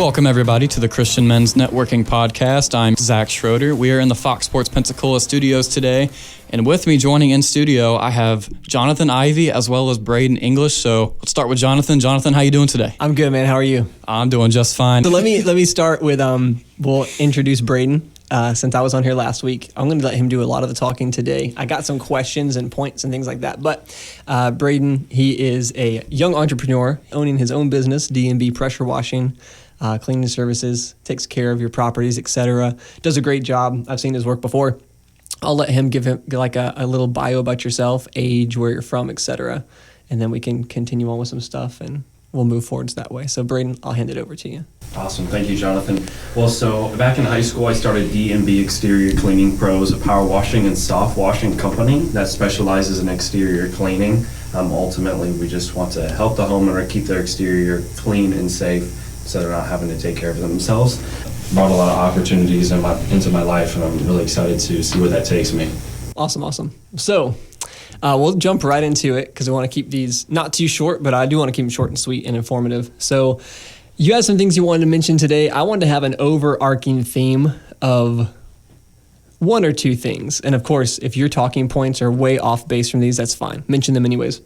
Welcome, everybody, to the Christian Men's Networking Podcast. I'm Zach Schroeder. We are in the Fox Sports Pensacola studios today, and with me joining in studio, I have Jonathan Ivey as well as Braidon English. So let's start with Jonathan. Jonathan, how you doing today? I'm good, man. How are you? I'm doing just fine. So let me start with we'll introduce Braidon. Since I was on here last week, I'm going to let him do a lot of the talking today. I got some questions and points and things like that. But Braidon, he is a young entrepreneur owning his own business, D&B Pressure Washing, cleaning services, takes care of your properties, etc. Does a great job. I've seen his work before. I'll let him give him like a little bio about yourself, age, where you're from, etc. And then we can continue on with some stuff and we'll move forwards that way. So Braidon, I'll hand it over to you. Awesome. Thank you, Jonathan. Well, so back in high school, I started D&B Exterior Cleaning Pros, a power washing and soft washing company that specializes in exterior cleaning. Ultimately, we just want to help the homeowner keep their exterior clean and safe so they're not having to take care of themselves. Brought a lot of opportunities into my life, and I'm really excited to see where that takes me. Awesome. So we'll jump right into it because we want to keep these not too short, but I do want to keep them short and sweet and informative. So you had some things you wanted to mention today. I wanted to have an overarching theme of one or two things. And of course, if your talking points are way off base from these, that's fine. Mention them anyways.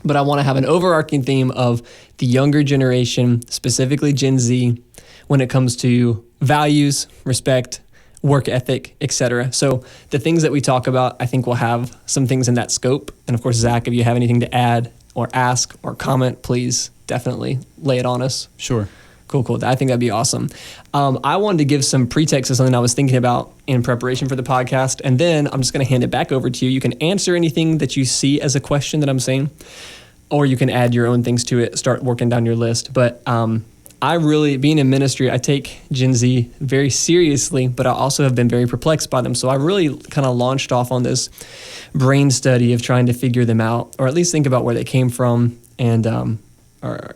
But I want to have an overarching theme of the younger generation, specifically Gen Z, when it comes to values, respect, work ethic, etc. So the things that we talk about, I think we'll have some things in that scope. And of course, Zach, if you have anything to add or ask or comment, please definitely lay it on us. Sure. Cool. I think that'd be awesome. I wanted to give some pretext to something I was thinking about in preparation for the podcast, and then I'm just going to hand it back over to you. You can answer anything that you see as a question that I'm saying, or you can add your own things to it, start working down your list. But I really, being in ministry, I take Gen Z very seriously, but I also have been very perplexed by them. So I really kind of launched off on this brain study of trying to figure them out, or at least think about where they came from and or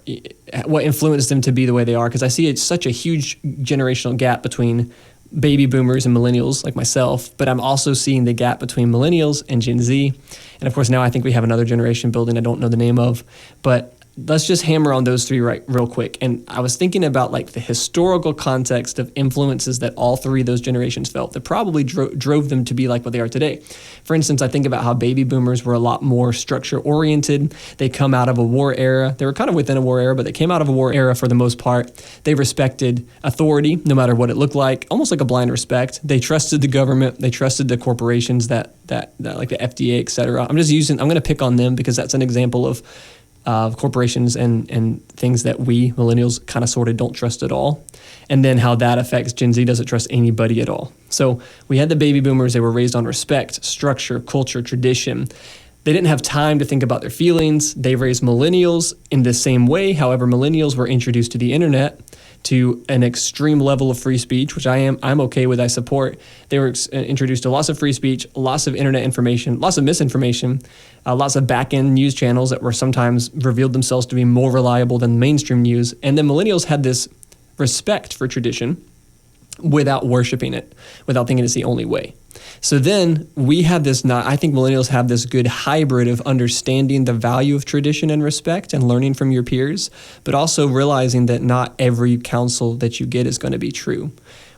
what influenced them to be the way they are. Because I see it's such a huge generational gap between baby boomers and millennials like myself, but I'm also seeing the gap between millennials and Gen Z. And of course, now I think we have another generation building I don't know the name of, but let's just hammer on those three real quick. And I was thinking about like the historical context of influences that all three of those generations felt that probably drove them to be like what they are today. For instance, I think about how baby boomers were a lot more structure oriented. They come out of a war era. They were kind of within a war era, but they came out of a war era for the most part. They respected authority, no matter what it looked like, almost like a blind respect. They trusted the government. They trusted the corporations that like the FDA, et cetera. I'm going to pick on them because that's an example of corporations and things that we millennials kind of sort of don't trust at all. And then how that affects Gen Z doesn't trust anybody at all. So we had the baby boomers. They were raised on respect, structure, culture, tradition. They didn't have time to think about their feelings. They raised millennials in the same way. However, millennials were introduced to the internet, to an extreme level of free speech, which I'm okay with, I support. They were introduced to lots of free speech, lots of internet information, lots of misinformation, lots of back-end news channels that were sometimes revealed themselves to be more reliable than mainstream news. And then millennials had this respect for tradition without worshiping it, without thinking it's the only way. So then we have this, I think millennials have this good hybrid of understanding the value of tradition and respect and learning from your peers, but also realizing that not every counsel that you get is going to be true.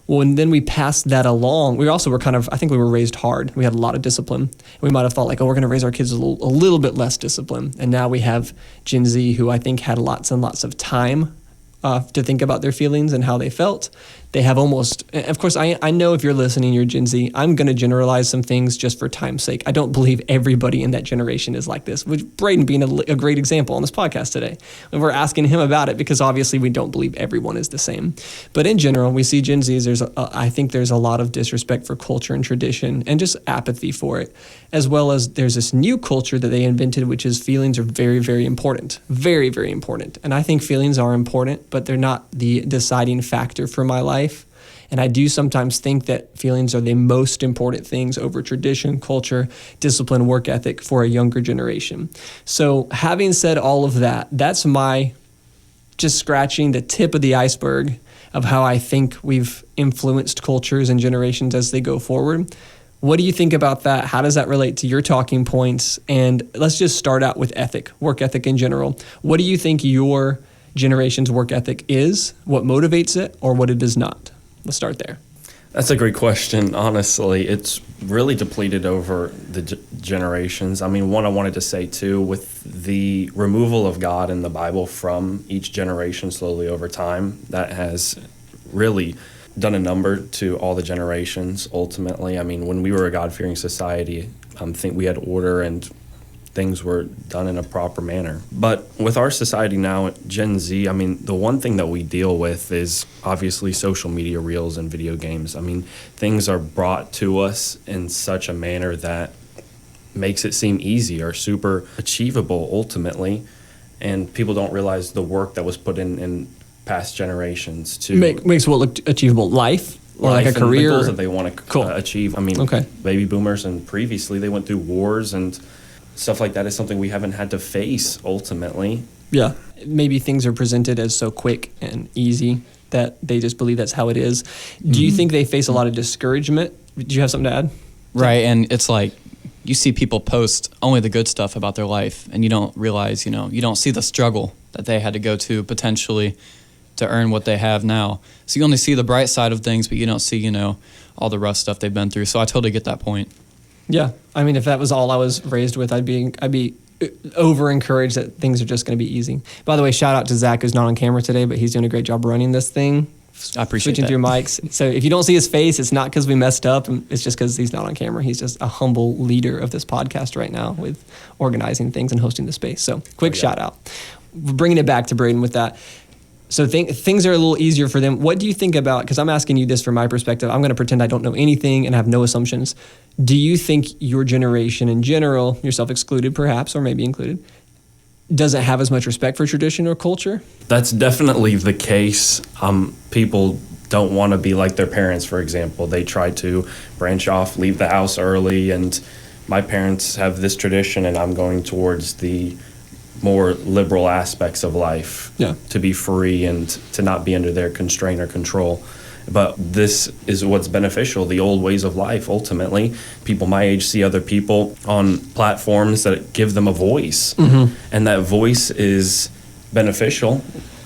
Well, and then we passed that along. We also were I think we were raised hard. We had a lot of discipline. We might have thought like, we're going to raise our kids a little bit less discipline. And now we have Gen Z who I think had lots and lots of time to think about their feelings and how they felt. They have almost, of course, I know if you're listening, you're Gen Z, I'm going to generalize some things just for time's sake. I don't believe everybody in that generation is like this, with Braidon being a great example on this podcast today. And we're asking him about it because obviously we don't believe everyone is the same. But in general, we see Gen Zs, I think there's a lot of disrespect for culture and tradition and just apathy for it, as well as there's this new culture that they invented, which is feelings are very, very important. Very, very important. And I think feelings are important, but they're not the deciding factor for my life. And I do sometimes think that feelings are the most important things over tradition, culture, discipline, work ethic for a younger generation. So having said all of that, that's my just scratching the tip of the iceberg of how I think we've influenced cultures and generations as they go forward. What do you think about that? How does that relate to your talking points? And let's just start out with ethic, work ethic in general. What do you think your generation's work ethic is, what motivates it, or what it does not? Let's start there. That's a great question. Honestly, it's really depleted over the generations. I mean, one I wanted to say too, with the removal of God in the Bible from each generation slowly over time, that has really done a number to all the generations ultimately. I mean, when we were a God-fearing society, I think we had order and things were done in a proper manner. But with our society now, Gen Z, I mean, the one thing that we deal with is obviously social media reels and video games. I mean, things are brought to us in such a manner that makes it seem easy or super achievable ultimately, and people don't realize the work that was put in past generations to makes what look achievable, life or like a career, the goals that they want to achieve. I mean, baby boomers and previously they went through wars and stuff like that is something we haven't had to face ultimately. Yeah. Maybe things are presented as so quick and easy that they just believe that's how it is. Do you think they face a lot of discouragement? Do you have something to add? Right. And it's like you see people post only the good stuff about their life, and you don't realize, you don't see the struggle that they had to go to potentially to earn what they have now. So you only see the bright side of things, but you don't see, all the rough stuff they've been through. So I totally get that point. Yeah. I mean, if that was all I was raised with, I'd be over encouraged that things are just going to be easy. By the way, shout out to Zach, who's not on camera today, but he's doing a great job running this thing. I appreciate switching that. through mics. So if you don't see his face, it's not because we messed up. It's just because he's not on camera. He's just a humble leader of this podcast right now with organizing things and hosting the space. So quick shout out. Bringing it back to Braidon with that. So things are a little easier for them. What do you think about, because I'm asking you this from my perspective, I'm going to pretend I don't know anything and have no assumptions. Do you think your generation in general, yourself excluded perhaps, or maybe included, doesn't have as much respect for tradition or culture? That's definitely the case. People don't want to be like their parents, for example. They try to branch off, leave the house early, and my parents have this tradition and I'm going towards the more liberal aspects of life, to be free and to not be under their constraint or control. But this is what's beneficial, the old ways of life, ultimately. People my age see other people on platforms that give them a voice, and that voice is beneficial.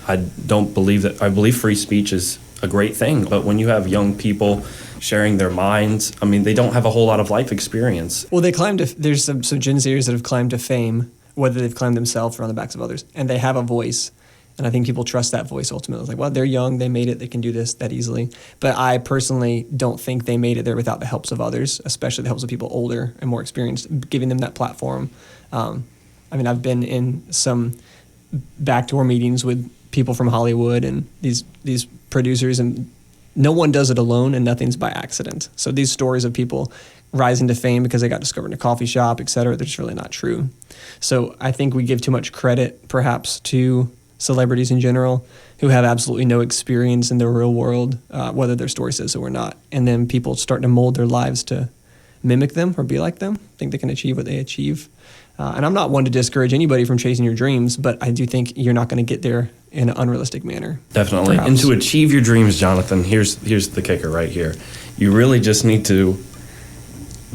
I believe free speech is a great thing, but when you have young people sharing their minds, I mean, they don't have a whole lot of life experience. Well, there's some Gen Zers that have climbed to fame, whether they've climbed themselves or on the backs of others, and they have a voice. And I think people trust that voice ultimately. It's like, well, they're young, they made it, they can do this that easily. But I personally don't think they made it there without the helps of others, especially the helps of people older and more experienced, giving them that platform. I mean, I've been in some backdoor meetings with people from Hollywood and these producers, and no one does it alone and nothing's by accident. So these stories of people rising to fame because they got discovered in a coffee shop, et cetera, they're just really not true. So I think we give too much credit perhaps to celebrities in general who have absolutely no experience in the real world, whether their story says so or not. And then people start to mold their lives to mimic them or be like them, think they can achieve what they achieve. And I'm not one to discourage anybody from chasing your dreams, but I do think you're not going to get there in an unrealistic manner. Definitely. Perhaps. And to achieve your dreams, Jonathan, here's the kicker right here. You really just need to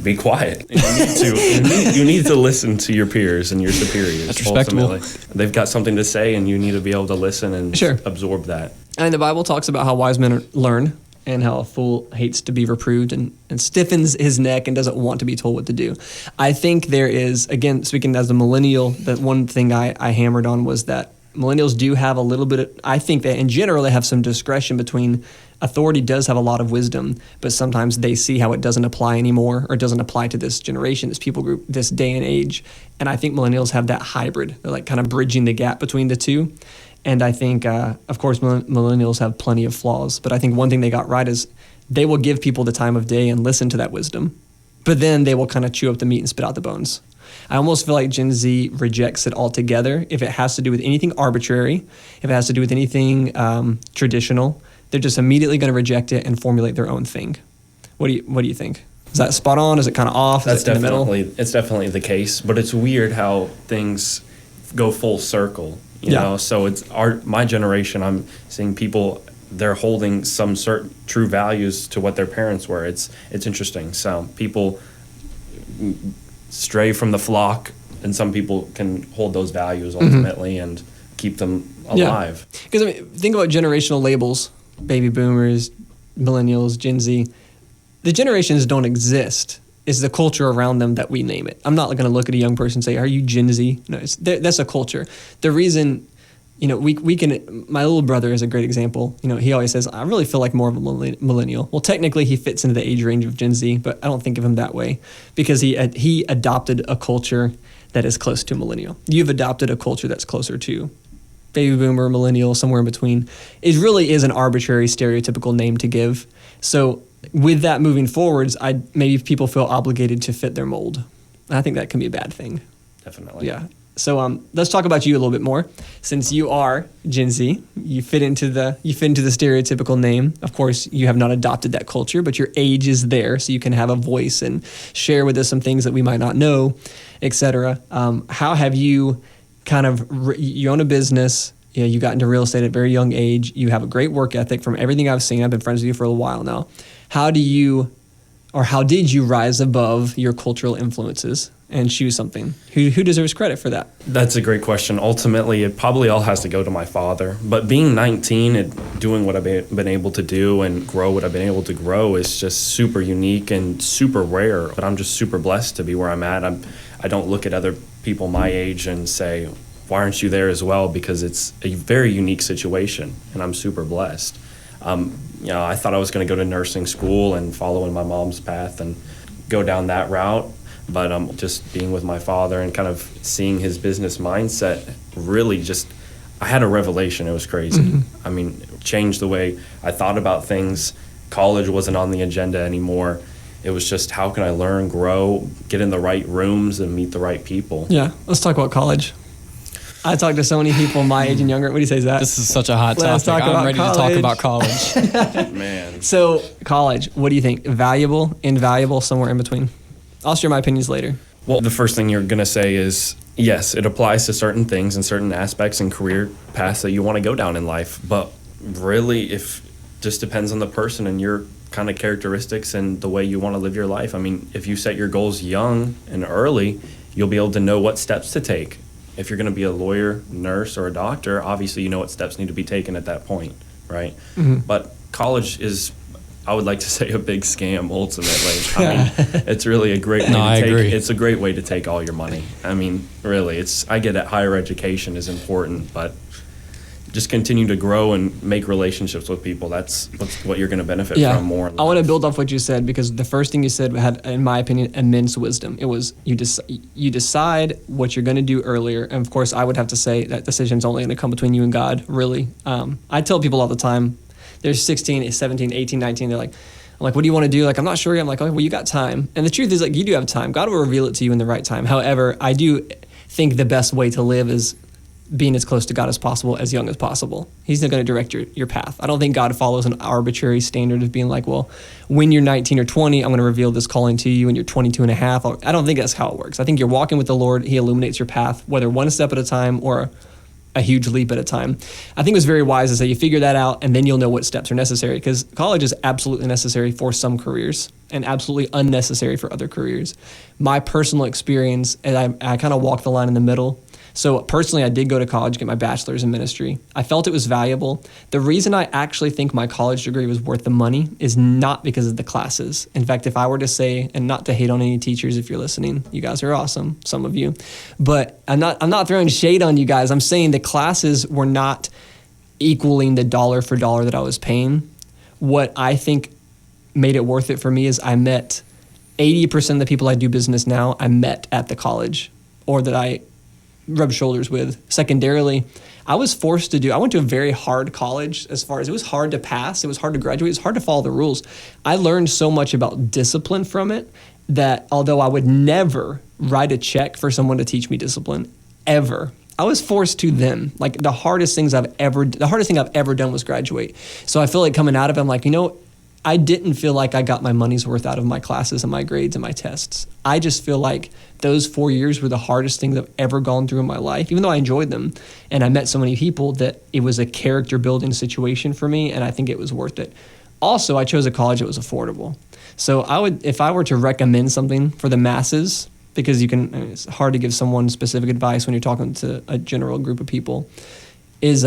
be quiet. You need to listen to your peers and your superiors. That's respectable. Ultimately. They've got something to say, and you need to be able to listen and absorb that. And the Bible talks about how wise men learn and how a fool hates to be reproved and stiffens his neck and doesn't want to be told what to do. I think there is, again, speaking as a millennial, that one thing I hammered on was that millennials do have a little bit of, I think that in general they have some discretion between authority does have a lot of wisdom, but sometimes they see how it doesn't apply anymore or doesn't apply to this generation, this people group, this day and age. And I think millennials have that hybrid. They're like kind of bridging the gap between the two. And I think, of course, millennials have plenty of flaws, but I think one thing they got right is they will give people the time of day and listen to that wisdom, but then they will kind of chew up the meat and spit out the bones. I almost feel like Gen Z rejects it altogether. If it has to do with anything arbitrary, if it has to do with anything traditional, they're just immediately going to reject it and formulate their own thing. What do you think? Is that spot on? Is it kind of off? It's definitely the case, but it's weird how things go full circle. You know, so it's my generation. I'm seeing people, they're holding some certain true values to what their parents were. It's interesting. So people stray from the flock, and some people can hold those values ultimately and keep them alive. Because think about generational labels: baby boomers, millennials, Gen Z. The generations don't exist. It's the culture around them that we name it. I'm not going to look at a young person and say, "Are you Gen Z?" No, that's a culture. The reason, we can. My little brother is a great example. He always says, "I really feel like more of a millennial." Well, technically, he fits into the age range of Gen Z, but I don't think of him that way because he adopted a culture that is close to millennial. You've adopted a culture that's closer to baby boomer, millennial, somewhere in between. It really is an arbitrary, stereotypical name to give. So with that moving forwards, maybe people feel obligated to fit their mold. I think that can be a bad thing. Definitely. Yeah. So let's talk about you a little bit more. Since you are Gen Z, you fit into the stereotypical name. Of course, you have not adopted that culture, but your age is there, so you can have a voice and share with us some things that we might not know, etc. How have you you own a business? You got into real estate at a very young age. You have a great work ethic from everything I've seen. I've been friends with you for a while now. How did you rise above your cultural influences and choose something? Who deserves credit for that? That's a great question. Ultimately, it probably all has to go to my father. But being 19 and doing what I've been able to do and grow what I've been able to grow is just super unique and super rare. But I'm just super blessed to be where I'm at. I don't look at other people my age and say, why aren't you there as well? Because it's a very unique situation, and I'm super blessed. I thought I was going to go to nursing school and follow in my mom's path and go down that route. But just being with my father and kind of seeing his business mindset really I had a revelation. It was crazy. Mm-hmm. I mean, it changed the way I thought about things. College wasn't on the agenda anymore. It was just, how can I learn, grow, get in the right rooms and meet the right people? Yeah, let's talk about college. I talk to so many people my age and younger. What do you say, Zach? This is such a hot topic. I'm ready to talk about college. Man. So college, what do you think? Valuable, invaluable, somewhere in between? I'll share my opinions later. Well, the first thing you're going to say is, yes, it applies to certain things and certain aspects and career paths that you want to go down in life. But really, just depends on the person and your kind of characteristics and the way you want to live your life. I mean, if you set your goals young and early, you'll be able to know what steps to take. If you're going to be a lawyer, nurse, or a doctor, obviously you know what steps need to be taken at that point, right? Mm-hmm. But college is, I would like to say, a big scam ultimately. I mean, it's really a great way to take. It's a great way to take all your money. I mean, really, I get it. Higher education is important, but just continue to grow and make relationships with people. That's what you're going to benefit from more. I want to build off what you said, because the first thing you said had, in my opinion, immense wisdom. It was you decide what you're going to do earlier. And of course, I would have to say that decision's only going to come between you and God, really. I tell people all the time, they're 16, 17, 18, 19. They're like, I'm like, what do you want to do? Like, I'm not sure yet. I'm like, oh, well, you got time. And the truth is, like, you do have time. God will reveal it to you in the right time. However, I do think the best way to live is being as close to God as possible, as young as possible. He's not going to direct your path. I don't think God follows an arbitrary standard of being like, well, when you're 19 or 20, I'm going to reveal this calling to you, and you're 22 and a half. I don't think that's how it works. I think you're walking with the Lord. He illuminates your path, whether one step at a time or a huge leap at a time. I think it was very wise to say you figure that out, and then you'll know what steps are necessary, because college is absolutely necessary for some careers and absolutely unnecessary for other careers. My personal experience, and I kind of walk the line in the middle. So personally, I did go to college, get my bachelor's in ministry. I felt it was valuable. The reason I actually think my college degree was worth the money is not because of the classes. In fact, if I were to say, and not to hate on any teachers if you're listening, you guys are awesome, some of you, but I'm not throwing shade on you guys. I'm saying the classes were not equaling the dollar for dollar that I was paying. What I think made it worth it for me is I met 80% of the people I do business now, I met at the college, or that I rub shoulders with. Secondarily, I was forced to I went to a very hard college, as far as it was hard to pass, it was hard to graduate, it was hard to follow the rules. I learned so much about discipline from it that although I would never write a check for someone to teach me discipline, ever, I was forced to then. Like the hardest thing I've ever done was graduate. So I feel like coming out of it, I'm like, I didn't feel like I got my money's worth out of my classes and my grades and my tests. I just feel like those 4 years were the hardest things I've ever gone through in my life, even though I enjoyed them. And I met so many people that it was a character building situation for me, and I think it was worth it. Also, I chose a college that was affordable. So if I were to recommend something for the masses, because it's hard to give someone specific advice when you're talking to a general group of people. is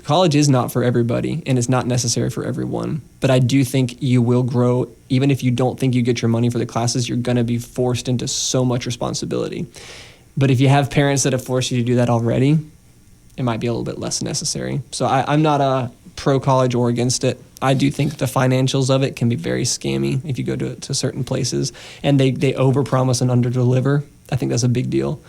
college is not for everybody, and it's not necessary for everyone. But I do think you will grow. Even if you don't think you get your money for the classes, you're going to be forced into so much responsibility. But if you have parents that have forced you to do that already, it might be a little bit less necessary. So I'm not a pro-college or against it. I do think the financials of it can be very scammy if you go to certain places. And they overpromise and underdeliver. I think that's a big deal.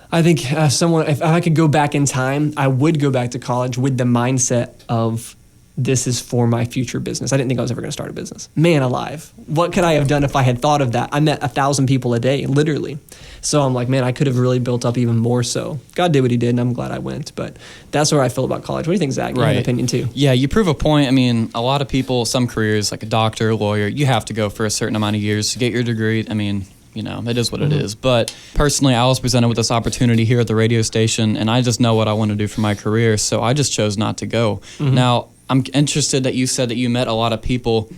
I think if I could go back in time, I would go back to college with the mindset of this is for my future business. I didn't think I was ever going to start a business. Man alive. What could I have done if I had thought of that? I met 1,000 people a day, literally. So I'm like, man, I could have really built up even more so. God did what he did, and I'm glad I went. But that's where I feel about college. What do you think, Zach? You have an opinion too. Yeah, you prove a point. I mean, a lot of people, some careers, like a doctor, a lawyer, you have to go for a certain amount of years to get your degree. I mean, it is what it is. But personally, I was presented with this opportunity here at the radio station, and I just know what I want to do for my career, so I just chose not to go. Now, I'm interested that you said that you met a lot of people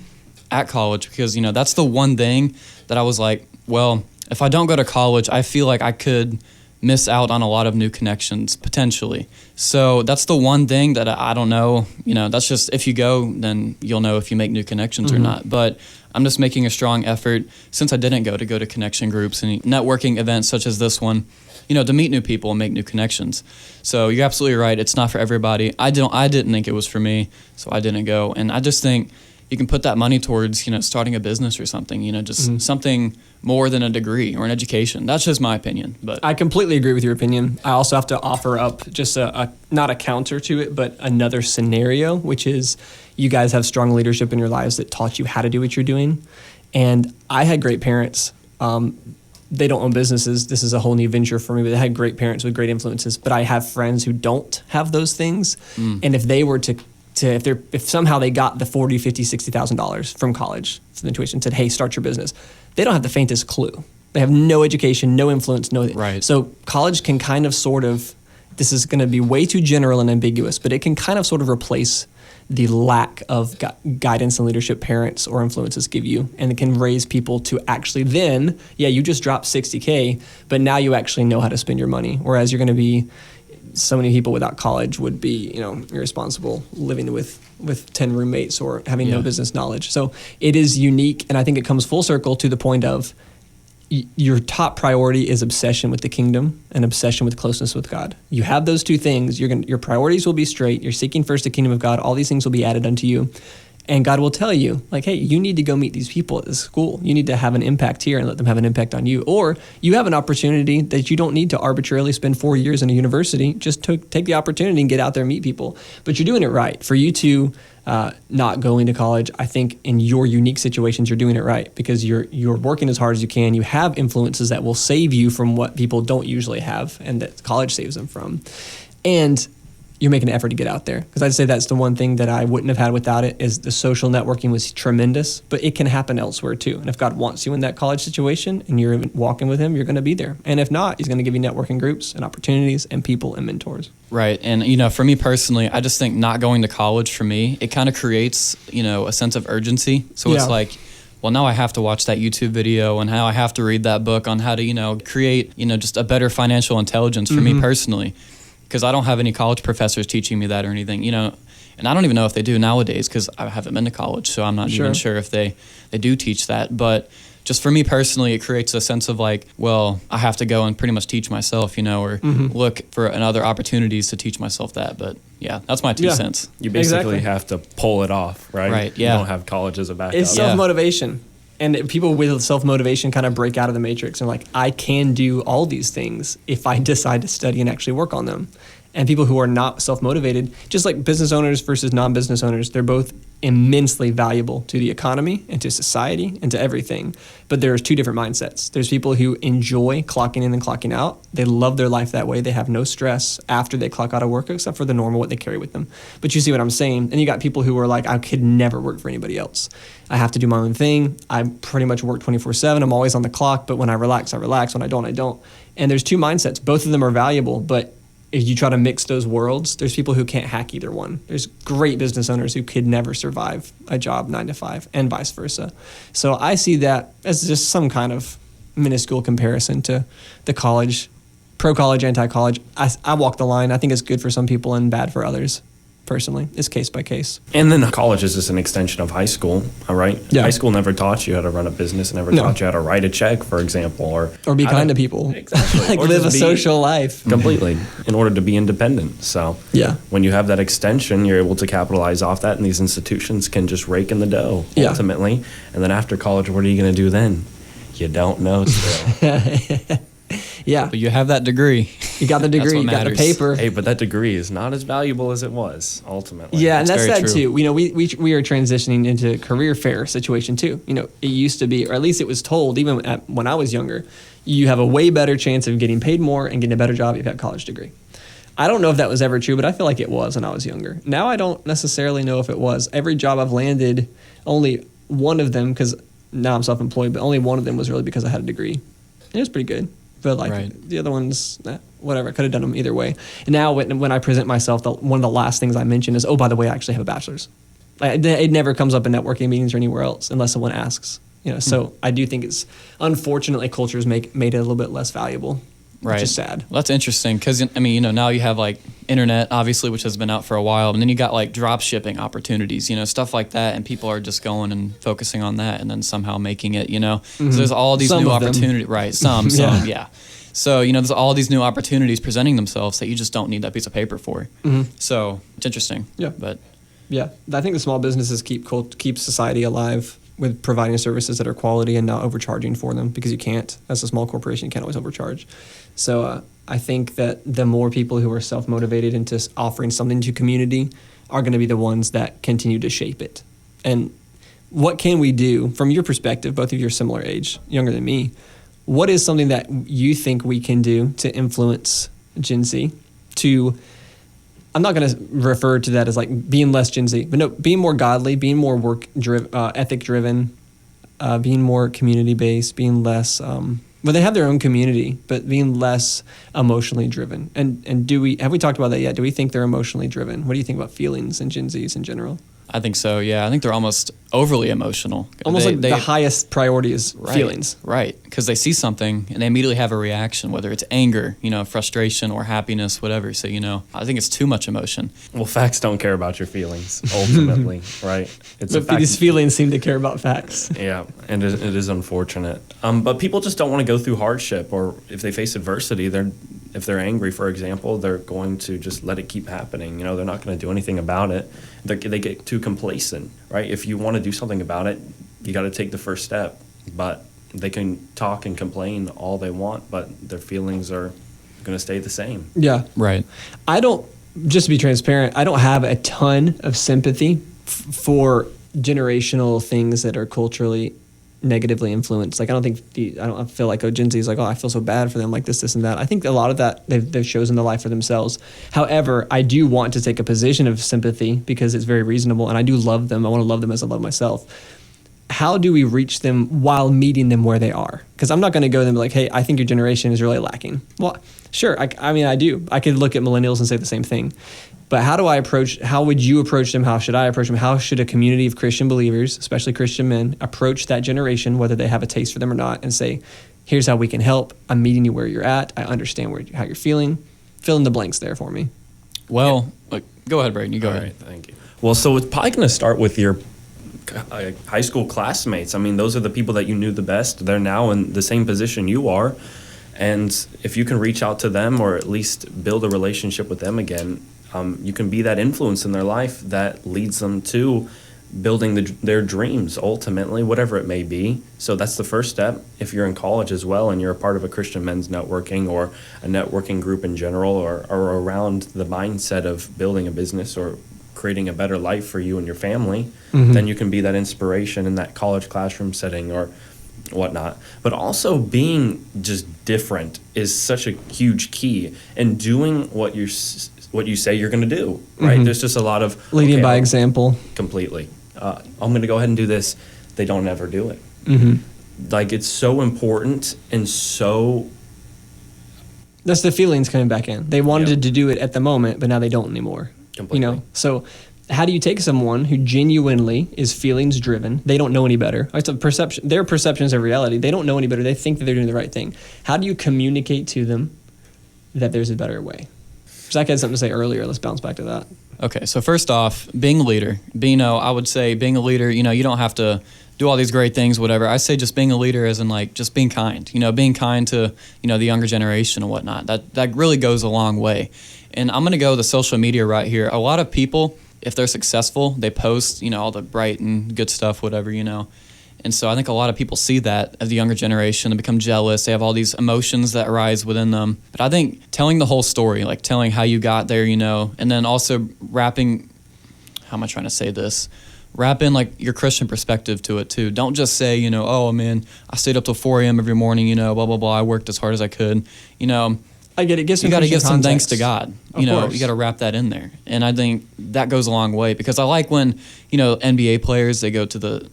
at college because, that's the one thing that I was like, well, if I don't go to college, I feel like I could miss out on a lot of new connections potentially. So that's the one thing that I don't know. That's just if you go, then you'll know if you make new connections or not. But I'm just making a strong effort since I didn't go to connection groups and networking events such as this one, to meet new people and make new connections. So you're absolutely right. It's not for everybody. I didn't think it was for me, so I didn't go. And I just think you can put that money towards, starting a business or something, just something more than a degree or an education. That's just my opinion. But I completely agree with your opinion. I also have to offer up just not a counter to it, but another scenario, which is you guys have strong leadership in your lives that taught you how to do what you're doing. And I had great parents. They don't own businesses. This is a whole new venture for me, but they had great parents with great influences. But I have friends who don't have those things. And if they were if somehow they got the $40,000, $50,000, $60,000 from college, from the tuition, said, hey, start your business, they don't have the faintest clue. They have no education, no influence, no. Right. So college can kind of sort of, this is going to be way too general and ambiguous, but it can kind of sort of replace the lack of guidance and leadership parents or influences give you, and it can raise people to actually then, you just dropped $60K, but now you actually know how to spend your money. Whereas you're going to be, so many people without college would be, irresponsible, living with 10 roommates or having no business knowledge. So it is unique, and I think it comes full circle to the point of your top priority is obsession with the kingdom and obsession with closeness with God. You have those two things, your priorities will be straight. You're seeking first the kingdom of God. All these things will be added unto you. And God will tell you, like, hey, you need to go meet these people at this school. You need to have an impact here and let them have an impact on you. Or you have an opportunity that you don't need to arbitrarily spend 4 years in a university. Just take the opportunity and get out there and meet people. But you're doing it right. For you to not going to college, I think in your unique situations, you're doing it right because you're working as hard as you can. You have influences that will save you from what people don't usually have and that college saves them from. And you're making an effort to get out there. Because I'd say that's the one thing that I wouldn't have had without it is the social networking was tremendous, but it can happen elsewhere too. And if God wants you in that college situation and you're walking with him, you're going to be there. And if not, he's going to give you networking groups and opportunities and people and mentors. Right. And, for me personally, I just think not going to college for me, it kind of creates, a sense of urgency. So it's like, well, now I have to watch that YouTube video and how I have to read that book on how to, create, just a better financial intelligence for me personally. Because I don't have any college professors teaching me that or anything, and I don't even know if they do nowadays because I haven't been to college, so I'm not even sure if they do teach that. But just for me personally, it creates a sense of like, well, I have to go and pretty much teach myself, or look for other opportunities to teach myself that. But yeah, that's my 2 cents. You basically have to pull it off, right? Right, yeah. You don't have college as a backup. It's self-motivation. And people with self-motivation kind of break out of the matrix and like, I can do all these things if I decide to study and actually work on them. And people who are not self-motivated, just like business owners versus non-business owners, they're both immensely valuable to the economy and to society and to everything. But there's two different mindsets. There's people who enjoy clocking in and clocking out. They love their life that way. They have no stress after they clock out of work except for the normal, what they carry with them. But you see what I'm saying? And you got people who are like, I could never work for anybody else. I have to do my own thing. I pretty much work 24/7. I'm always on the clock, but when I relax, I relax. When I don't, I don't. And there's two mindsets. Both of them are valuable, but if you try to mix those worlds, there's people who can't hack either one. There's great business owners who could never survive a job 9 to 5 and vice versa. So I see that as just some kind of minuscule comparison to the college pro-college, anti-college. I walk the line. I think it's good for some people and bad for others. Personally, it's case by case. And then college is just an extension of high school, all right? Yeah. High school never taught you how to run a business, never taught you how to write a check, for example, or be kind to people. Exactly. Like Or live a just be- social life. Completely, in order to be independent. So Yeah. when you have that extension, you're able to capitalize off that, and these institutions can just rake in the dough, Yeah. ultimately. And then after college, what are you going to do then? You don't know still. Yeah. But you have that degree. You got the That's degree, what you got the matters. paper. Hey, but that degree is not as valuable as it was, ultimately. Yeah, and that's very that true. too. You know, we are transitioning into a career fair situation too. You know, it used to be, or at least it was told, even when I was younger, you have a way better chance of getting paid more and getting a better job if you have a college degree. I don't know if that was ever true, but I feel like it was when I was younger. Now I don't necessarily know if it was. Every job I've landed, only one of them, because now I'm self-employed, but only one of them was really because I had a degree. And it was pretty good. But like Right. the other ones, whatever, I could have done them either way. And now when I present myself, one of the last things I mention is, oh, by the way, I actually have a bachelor's. Like, it never comes up in networking meetings or anywhere else unless someone asks. You know, so I do think it's unfortunately cultures made it a little bit less valuable, Right. which is sad. Well, that's interesting because, I mean, you know, now you have like internet, obviously, which has been out for a while. And then you got like drop shipping opportunities, you know, stuff like that. And people are just going and focusing on that and then somehow making it, you know. So there's all these Some new of them. opportunities. Right. Some, yeah. So, you know, there's all these new opportunities presenting themselves that you just don't need that piece of paper for. So it's interesting. Yeah. But Yeah, I think the small businesses keep society alive with providing services that are quality and not overcharging for them, because you can't, as a small corporation, you can't always overcharge. So I think that the more people who are self-motivated into offering something to community are going to be the ones that continue to shape it. And what can we do, from your perspective, both of you are similar age, younger than me, what is something that you think we can do to influence Gen Z to, I'm not going to refer to that as like being less Gen Z, but no, being more godly, being more ethic driven, being more community based, being less, well, they have their own community, but being less emotionally driven. And have we talked about that yet? Do we think they're emotionally driven? What do you think about feelings and Gen Zs in general? I think so, yeah. I think they're almost overly emotional. Almost like the highest priority is Right, feelings. Right, because they see something and they immediately have a reaction, whether it's anger, you know, frustration or happiness, whatever. So, you know, I think it's too much emotion. Well, facts don't care about your feelings, ultimately, right? It's a But fact. these feelings seem to care about facts. Yeah, and it is unfortunate. But people just don't want to go through hardship, or if they face adversity, if they're angry, for example, they're going to just let it keep happening. You know, they're not going to do anything about it. They get too complacent, right? If you want to do something about it, you got to take the first step. But they can talk and complain all they want, but their feelings are going to stay the same. Yeah. Right. I don't, just to be transparent, I don't have a ton of sympathy for generational things that are culturally negatively influenced. Like, I don't feel like, Gen Z is like, oh, I feel so bad for them, like this and that. I think a lot of that they've chosen the life for themselves. However, I do want to take a position of sympathy because it's very reasonable, and I do love them. I want to love them as I love myself. How do we reach them while meeting them where they are? Because I'm not going to go to them and be like, hey, I think your generation is really lacking. Well, sure. I mean, I do. I could look at millennials and say the same thing. But how would you approach them? How should I approach them? How should a community of Christian believers, especially Christian men, approach that generation, whether they have a taste for them or not, and say, here's how we can help. I'm meeting you where you're at. I understand how you're feeling. Fill in the blanks there for me. Well, go ahead, Braidon. You go All ahead. right, thank you. Well, so it's probably going to start with your high school classmates. I mean, those are the people that you knew the best. They're now in the same position you are. And if you can reach out to them or at least build a relationship with them again, you can be that influence in their life that leads them to building their dreams, ultimately, whatever it may be. So that's the first step. If you're in college as well and you're a part of a Christian men's networking or a networking group in general, or around the mindset of building a business or creating a better life for you and your family, then you can be that inspiration in that college classroom setting or whatnot. But also being just different is such a huge key, and doing what you say you're going to do, right? There's just a lot of Leading by example. Completely. I'm going to go ahead and do this. They don't ever do it. Like, it's so important, and so That's the feelings coming back in. They wanted to do it at the moment, but now they don't anymore. Completely. You know, so how do you take someone who genuinely is feelings driven? They don't know any better. It's a perception. Their perceptions of reality. They don't know any better. They think that they're doing the right thing. How do you communicate to them that there's a better way. Zach had something to say earlier. Let's bounce back to that. Okay, so first off, being a leader, I would say being a leader, you don't have to do all these great things, whatever. I say just being a leader as in like just being kind, being kind to, the younger generation and whatnot. That really goes a long way. And I'm going to go the social media right here. A lot of people, if they're successful, they post, all the bright and good stuff, whatever, And so I think a lot of people see that as the younger generation. They become jealous. They have all these emotions that arise within them. But I think telling the whole story, like telling how you got there, and then also wrapping, how am I trying to say this? Wrap in like your Christian perspective to it too. Don't just say, oh man, I stayed up till 4 a.m. every morning, blah, blah, blah. I worked as hard as I could. I get it. You got to give some thanks to God. Of course. You got to wrap that in there. And I think that goes a long way because I like when, NBA players, they go to the,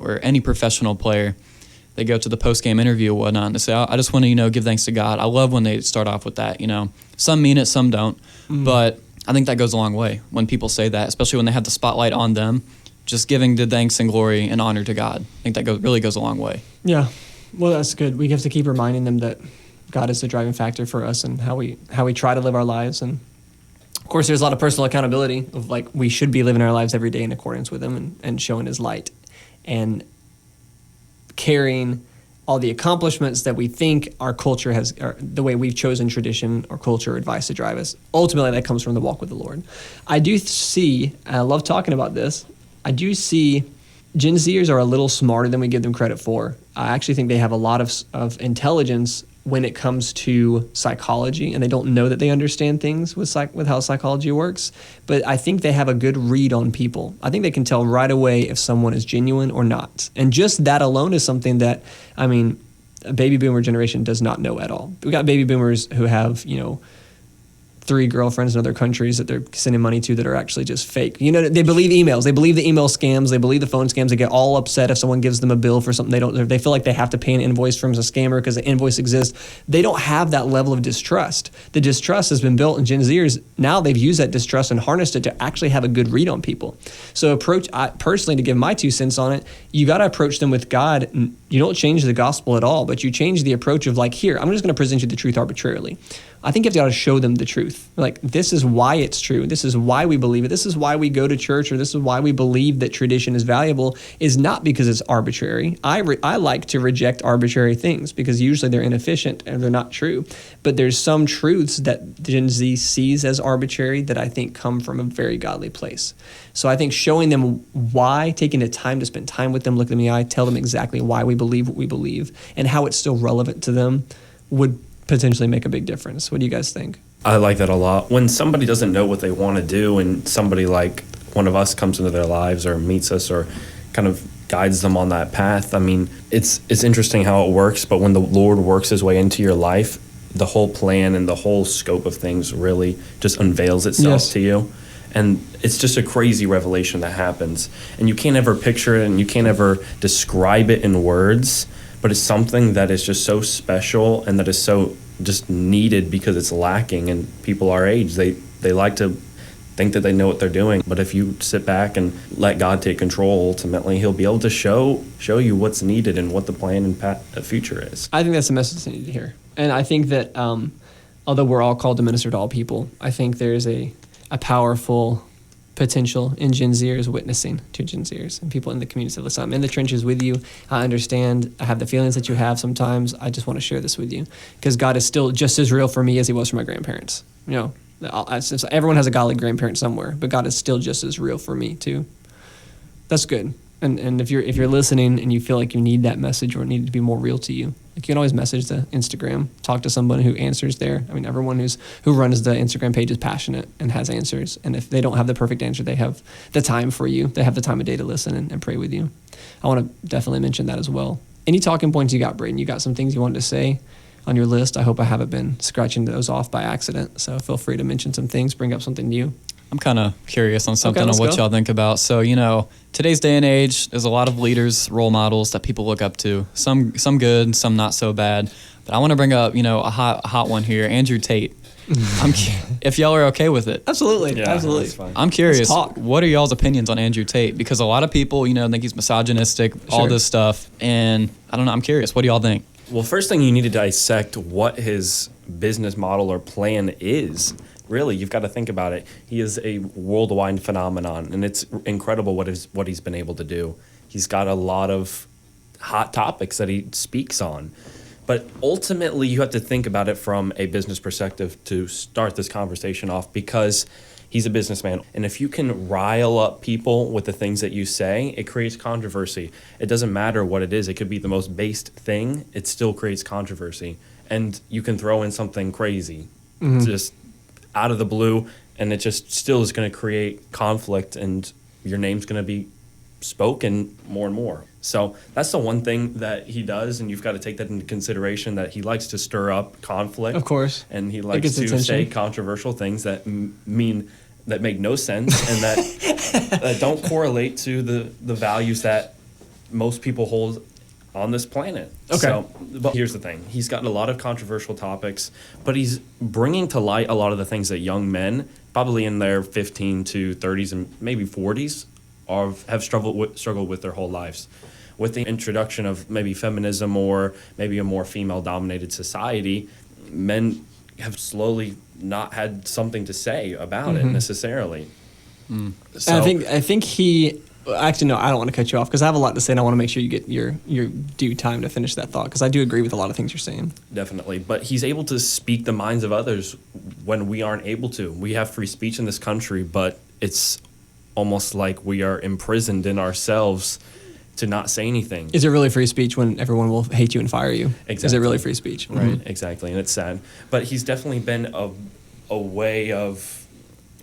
or any professional player, they go to the post-game interview or whatnot and they say, I just want to, give thanks to God. I love when they start off with that, Some mean it, some don't. But I think that goes a long way when people say that, especially when they have the spotlight on them. Just giving the thanks and glory and honor to God. I think that really goes a long way. Yeah. Well, that's good. We have to keep reminding them that God is the driving factor for us and how we try to live our lives. And of course, there's a lot of personal accountability of like we should be living our lives every day in accordance with Him and showing His light and carrying all the accomplishments that we think our culture has, or the way we've chosen tradition or culture or advice to drive us. Ultimately, that comes from the walk with the Lord. I do see, and I love talking about this, I do see Gen Zers are a little smarter than we give them credit for. I actually think they have a lot of intelligence when it comes to psychology, and they don't know that they understand things with how psychology works. But I think they have a good read on people. I think they can tell right away if someone is genuine or not. And just that alone is something that, a baby boomer generation does not know at all. We got baby boomers who have, 3 girlfriends in other countries that they're sending money to that are actually just fake. They believe emails. They believe the email scams. They believe the phone scams. They get all upset if someone gives them a bill for something they feel like they have to pay an invoice from a scammer because the invoice exists. They don't have that level of distrust. The distrust has been built in Gen Zers. Now they've used that distrust and harnessed it to actually have a good read on people. So personally, to give my 2 cents on it, you got to approach them with God. You don't change the gospel at all, but you change the approach of like, here, I'm just going to present you the truth arbitrarily. I think you have to show them the truth. Like, this is why it's true. This is why we believe it. This is why we go to church, or this is why we believe that tradition is valuable, is not because it's arbitrary. I like to reject arbitrary things because usually they're inefficient and they're not true. But there's some truths that Gen Z sees as arbitrary that I think come from a very godly place. So I think showing them why, taking the time to spend time with them, look them in the eye, tell them exactly why we believe what we believe and how it's still relevant to them would potentially make a big difference. What do you guys think? I like that a lot. When somebody doesn't know what they want to do and somebody like one of us comes into their lives or meets us or kind of guides them on that path, it's interesting how it works, but when the Lord works His way into your life, the whole plan and the whole scope of things really just unveils itself to you. And it's just a crazy revelation that happens. And you can't ever picture it and you can't ever describe it in words, but it's something that is just so special and that is so just needed because it's lacking in people our age. They like to think that they know what they're doing, but if you sit back and let God take control, ultimately He'll be able to show you what's needed and what the plan and future is. I think that's the message they need to hear. And I think that although we're all called to minister to all people, I think there's a powerful potential in Gen Zers witnessing to Gen Zers and people in the community. So listen, I'm in the trenches with you. I understand. I have the feelings that you have sometimes. I just want to share this with you because God is still just as real for me as He was for my grandparents. Everyone has a godly grandparent somewhere, but God is still just as real for me too. That's good. And if you're listening and you feel like you need that message or it needed to be more real to you, you can always message the Instagram, talk to someone who answers there. Everyone who runs the Instagram page is passionate and has answers. And if they don't have the perfect answer, they have the time for you. They have the time of day to listen and pray with you. I want to definitely mention that as well. Any talking points you got, Braidon? You got some things you wanted to say on your list? I hope I haven't been scratching those off by accident. So feel free to mention some things, bring up something new. I'm kind of curious on something on what y'all think about. So, today's day and age, there's a lot of leaders, role models that people look up to. Some good, some not so bad. But I want to bring up, a hot one here, Andrew Tate. If y'all are okay with it. Absolutely. Yeah, absolutely. that's fine. I'm curious, what are y'all's opinions on Andrew Tate? Because a lot of people, think he's misogynistic, all this stuff. And I don't know, I'm curious. What do y'all think? Well, first thing you need to dissect what his business model or plan is. Really, you've got to think about it. He is a worldwide phenomenon, and it's incredible what he's been able to do. He's got a lot of hot topics that he speaks on. But ultimately, you have to think about it from a business perspective to start this conversation off, because he's a businessman. And if you can rile up people with the things that you say, it creates controversy. It doesn't matter what it is. It could be the most based thing. It still creates controversy. And you can throw in something crazy, just out of the blue, and it just still is going to create conflict, and your name's going to be spoken more and more. So that's the one thing that he does, and you've got to take that into consideration, that he likes to stir up conflict. Of course. And he likes to say controversial things that that make no sense and that don't correlate to the values that most people hold on this planet. Okay. So, but here's the thing. He's got a lot of controversial topics, but he's bringing to light a lot of the things that young men, probably in their 15 to 30s and maybe 40s, have struggled with their whole lives. With the introduction of maybe feminism or maybe a more female-dominated society, men have slowly not had something to say about it necessarily. So, I think he. Actually, no, I don't want to cut you off because I have a lot to say, and I want to make sure you get your due time to finish that thought, because I do agree with a lot of things you're saying. Definitely. But he's able to speak the minds of others when we aren't able to. We have free speech in this country, but it's almost like we are imprisoned in ourselves to not say anything. Is it really free speech when everyone will hate you and fire you? Exactly. Is it really free speech? Right, exactly. And it's sad. But he's definitely been a way of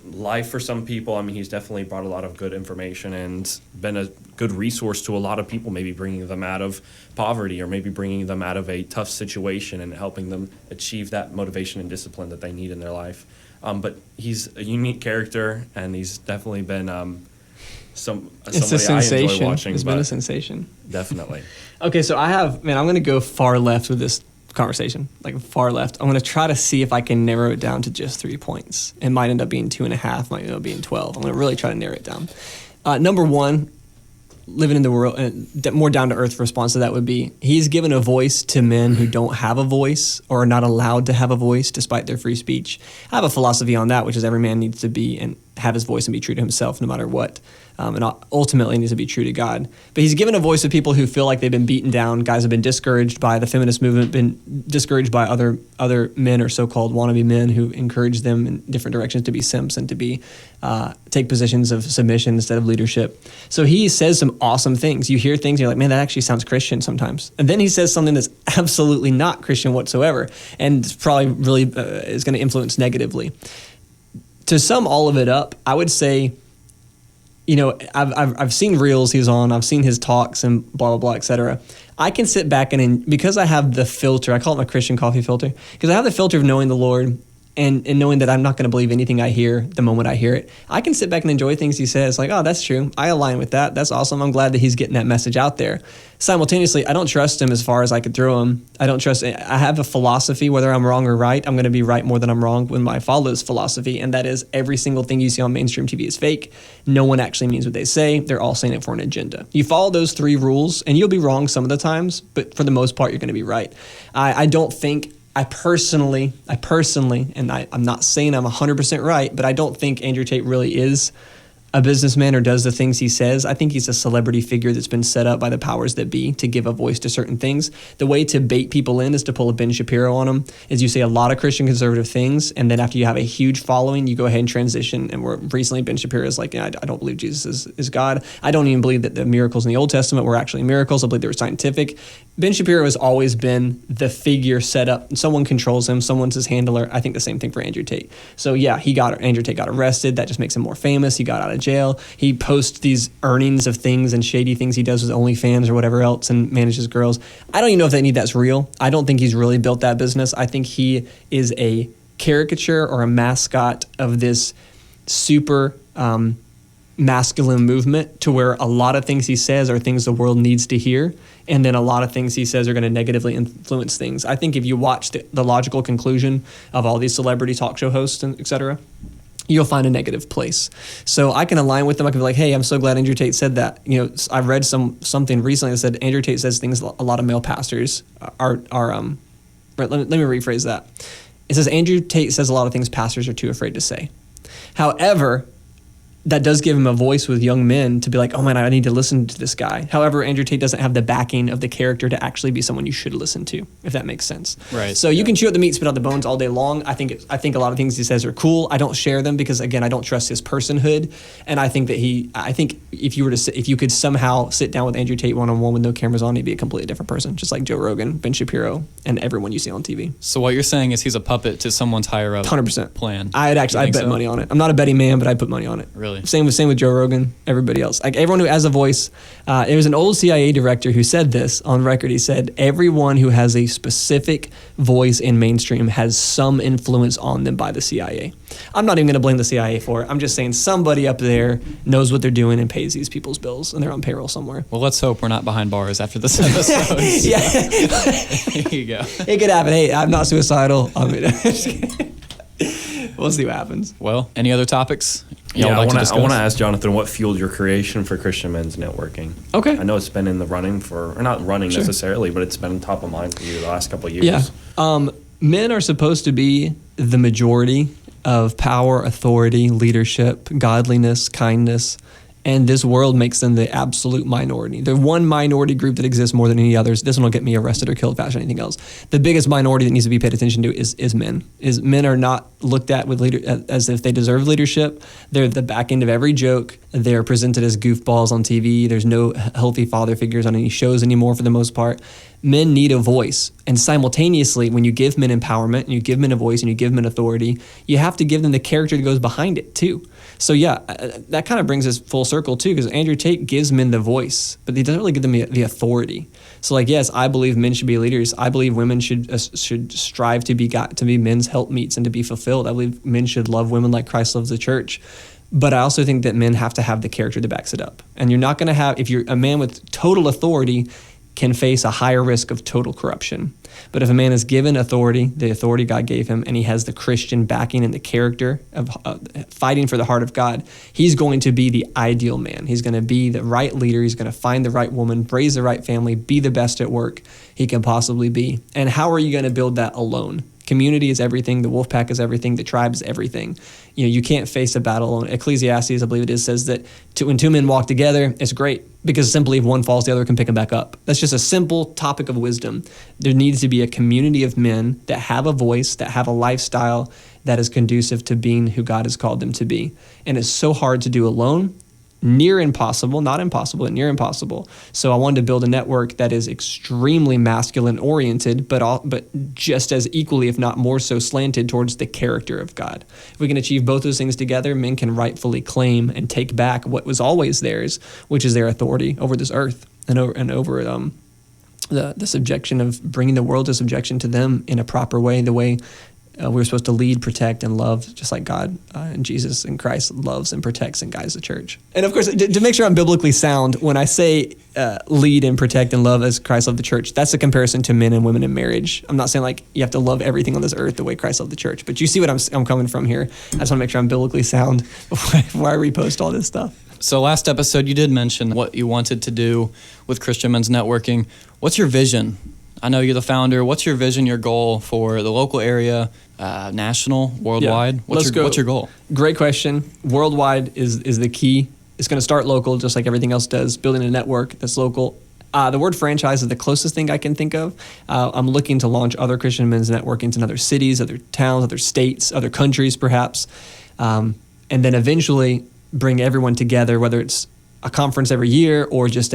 life for some people. I mean, he's definitely brought a lot of good information and been a good resource to a lot of people, maybe bringing them out of poverty or maybe bringing them out of a tough situation and helping them achieve that motivation and discipline that they need in their life. But he's a unique character, and he's definitely been somebody I enjoy watching. It's been a sensation. Definitely. Okay, so I'm going to go far left with this conversation, like far left. I'm going to try to see if I can narrow it down to just 3 points. It might end up being 2.5, might end up being 12. I'm going to really try to narrow it down. Number one, living in the world, more down-to-earth response to that would be, he's given a voice to men who don't have a voice or are not allowed to have a voice despite their free speech. I have a philosophy on that, which is every man needs to be and have his voice and be true to himself no matter what. And ultimately needs to be true to God. But he's given a voice to people who feel like they've been beaten down. Guys have been discouraged by the feminist movement, been discouraged by other men or so-called wannabe men who encourage them in different directions to be simps and to be take positions of submission instead of leadership. So he says some awesome things. You hear things, you're like, man, that actually sounds Christian sometimes. And then he says something that's absolutely not Christian whatsoever, and probably really is going to influence negatively. To sum all of it up, I would say, you know, I've seen reels he's on, I've seen his talks and blah, blah, blah, et cetera. I can sit back and because I have the filter, I call it my Christian coffee filter, because I have the filter of knowing the Lord and knowing that I'm not going to believe anything I hear the moment I hear it. I can sit back and enjoy things he says, like, oh, that's true. I align with that. That's awesome. I'm glad that he's getting that message out there. Simultaneously, I don't trust him as far as I could throw him. I have a philosophy, whether I'm wrong or right, I'm going to be right more than I'm wrong when I follow this philosophy, and that is every single thing you see on mainstream TV is fake. No one actually means what they say. They're all saying it for an agenda. You follow those 3 rules, and you'll be wrong some of the times, but for the most part, you're going to be right. I personally, and I'm not saying I'm 100% right, but I don't think Andrew Tate really is a businessman or does the things he says. I think he's a celebrity figure that's been set up by the powers that be to give a voice to certain things. The way to bait people in is to pull a Ben Shapiro on them, is you say a lot of Christian conservative things, and then after you have a huge following, you go ahead and transition. And recently Ben Shapiro is like, I don't believe Jesus is God. I don't even believe that the miracles in the Old Testament were actually miracles. I believe they were scientific. Ben Shapiro has always been the figure set up. Someone controls him. Someone's his handler. I think the same thing for Andrew Tate. So yeah, Andrew Tate got arrested. That just makes him more famous. He got out of jail. He posts these earnings of things and shady things he does with OnlyFans or whatever else and manages girls. I don't even know if any of that's real. I don't think he's really built that business. I think he is a caricature or a mascot of this super masculine movement, to where a lot of things he says are things the world needs to hear, and then a lot of things he says are going to negatively influence things. I think if you watch the logical conclusion of all these celebrity talk show hosts and et cetera, you'll find a negative place. So I can align with them. I can be like, hey, I'm so glad Andrew Tate said that. You know, I read something recently that said Andrew Tate says things a lot of male pastors are let me rephrase that. It says, Andrew Tate says a lot of things pastors are too afraid to say. However, that does give him a voice with young men to be like, oh man, I need to listen to this guy. However, Andrew Tate doesn't have the backing of the character to actually be someone you should listen to, if that makes sense. Right. So you can chew out the meat, spit out the bones all day long. I think a lot of things he says are cool. I don't share them because, again, I don't trust his personhood. And I think that if you could somehow sit down with Andrew Tate one-on-one with no cameras on, he'd be a completely different person, just like Joe Rogan, Ben Shapiro, and everyone you see on TV. So what you're saying is he's a puppet to someone's higher up 100% plan. I'd bet money on it. I'm not a betting man, but I'd put money on it. Really? Same with Joe Rogan, everybody else. Like everyone who has a voice. There was an old CIA director who said this on record. He said, everyone who has a specific voice in mainstream has some influence on them by the CIA. I'm not even going to blame the CIA for it. I'm just saying somebody up there knows what they're doing and pays these people's bills, and they're on payroll somewhere. Well, let's hope we're not behind bars after this episode. Yeah. There you go. It could happen. Hey, I'm not suicidal. We'll see what happens. Well, any other topics? I want to ask Jonathan, what fueled your creation for Christian Men's Networking? Okay. I know it's been in the running or not running Sure. necessarily, but it's been top of mind for you the last couple of years. Yeah. Men are supposed to be the majority of power, authority, leadership, godliness, kindness, and this world makes them the absolute minority. The one minority group that exists more than any others. This one will get me arrested or killed faster than anything else. The biggest minority that needs to be paid attention to is men. Men are not looked at as if they deserve leadership. They're the back end of every joke. They're presented as goofballs on TV. There's no healthy father figures on any shows anymore for the most part. Men need a voice. And simultaneously, when you give men empowerment and you give men a voice and you give men authority, you have to give them the character that goes behind it too. So yeah, that kind of brings us full circle too, because Andrew Tate gives men the voice, but he doesn't really give them the authority. So like, yes, I believe men should be leaders. I believe women should strive to be men's helpmeets and to be fulfilled. I believe men should love women like Christ loves the church. But I also think that men have to have the character that backs it up. And you're not going to have, if you're a man with total authority, can face a higher risk of total corruption. But if a man is given authority, the authority God gave him, and he has the Christian backing and the character of fighting for the heart of God, he's going to be the ideal man. He's going to be the right leader. He's going to find the right woman, raise the right family, be the best at work he can possibly be. And how are you going to build that alone? Community is everything. The wolf pack is everything. The tribe is everything. You can't face a battle alone. Ecclesiastes, I believe it is, says that when two men walk together, it's great because simply if one falls, the other can pick him back up. That's just a simple topic of wisdom. There needs to be a community of men that have a voice, that have a lifestyle that is conducive to being who God has called them to be. And it's so hard to do alone. Near impossible, not impossible, but near impossible. So I wanted to build a network that is extremely masculine oriented, but just as equally, if not more so, slanted towards the character of God. If we can achieve both those things together, men can rightfully claim and take back what was always theirs, which is their authority over this earth and over the subjection of bringing the world to subjection to them in a proper way, the way we're supposed to lead, protect, and love, just like God and Jesus and Christ loves and protects and guides the church. And of course, to make sure I'm biblically sound, when I say lead and protect and love as Christ loved the church, that's a comparison to men and women in marriage. I'm not saying like you have to love everything on this earth the way Christ loved the church, but you see what I'm coming from here. I just want to make sure I'm biblically sound before I repost all this stuff. So last episode, you did mention what you wanted to do with Christian Men's Networking. What's your vision? I know you're the founder. What's your vision, your goal for the local area, national, worldwide? Yeah. What's your goal? Great question. Worldwide is the key. It's going to start local, just like everything else does, building a network that's local. The word franchise is the closest thing I can think of. I'm looking to launch other Christian men's networkings in other cities, other towns, other states, other countries perhaps, and then eventually bring everyone together, whether it's a conference every year or just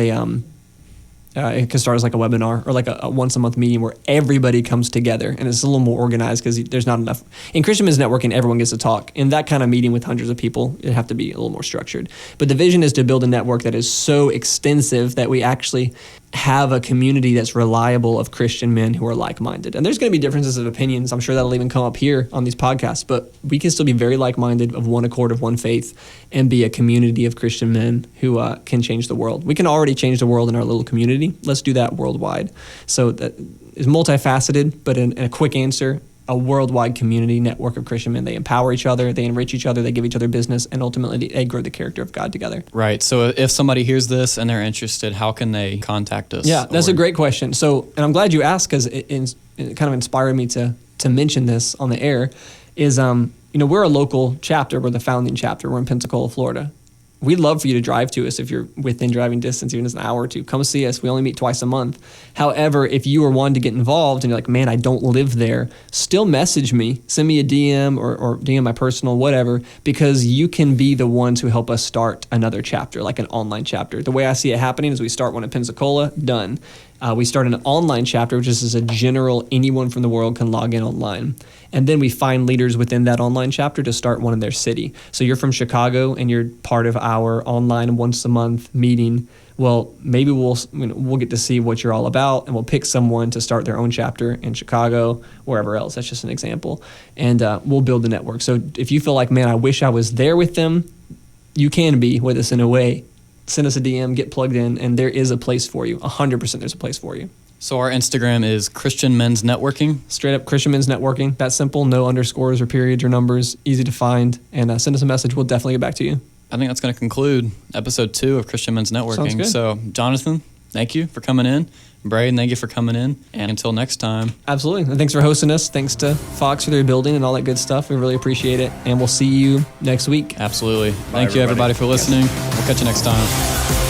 it could start as like a webinar or like a once a month meeting where everybody comes together and it's a little more organized because there's not enough. In Christian Men's Networking, everyone gets to talk. In that kind of meeting with hundreds of people, it'd have to be a little more structured. But the vision is to build a network that is so extensive that we actually have a community that's reliable of Christian men who are like-minded. And there's going to be differences of opinions. I'm sure that'll even come up here on these podcasts, but we can still be very like-minded, of one accord, of one faith, and be a community of Christian men who can change the world. We can already change the world in our little community. Let's do that worldwide. So that is multifaceted, but in a quick answer, a worldwide community network of Christian men. They empower each other, they enrich each other, they give each other business, and ultimately they grow the character of God together. Right. So if somebody hears this and they're interested, how can they contact us? Yeah, that's a great question. So, and I'm glad you asked because it kind of inspired me to to mention this on the air is, we're a local chapter. We're the founding chapter. We're in Pensacola, Florida. We'd love for you to drive to us if you're within driving distance, even just an hour or two. Come see us. We only meet twice a month. However, if you are wanting to get involved and you're like, man, I don't live there, still message me. Send me a DM or DM my personal, whatever, because you can be the ones who help us start another chapter, like an online chapter. The way I see it happening is we start one in Pensacola, done. We start an online chapter, which is a general, anyone from the world can log in online. And then we find leaders within that online chapter to start one in their city. So you're from Chicago and you're part of our online once a month meeting. Well, maybe we'll get to see what you're all about, and we'll pick someone to start their own chapter in Chicago, wherever else. That's just an example. And we'll build the network. So if you feel like, man, I wish I was there with them, you can be with us in a way. Send us a DM, get plugged in, and there is a place for you. 100% there's a place for you. So our Instagram is Christian Men's Networking. Straight up Christian Men's Networking. That's simple. No underscores or periods or numbers. Easy to find. And send us a message. We'll definitely get back to you. I think that's going to conclude episode 2 of Christian Men's Networking. Sounds good. So Jonathan, thank you for coming in. Braidon, thank you for coming in. And until next time. Absolutely. And thanks for hosting us. Thanks to Fox for their building and all that good stuff. We really appreciate it. And we'll see you next week. Absolutely. Thank you, everybody, for listening. We'll catch you next time.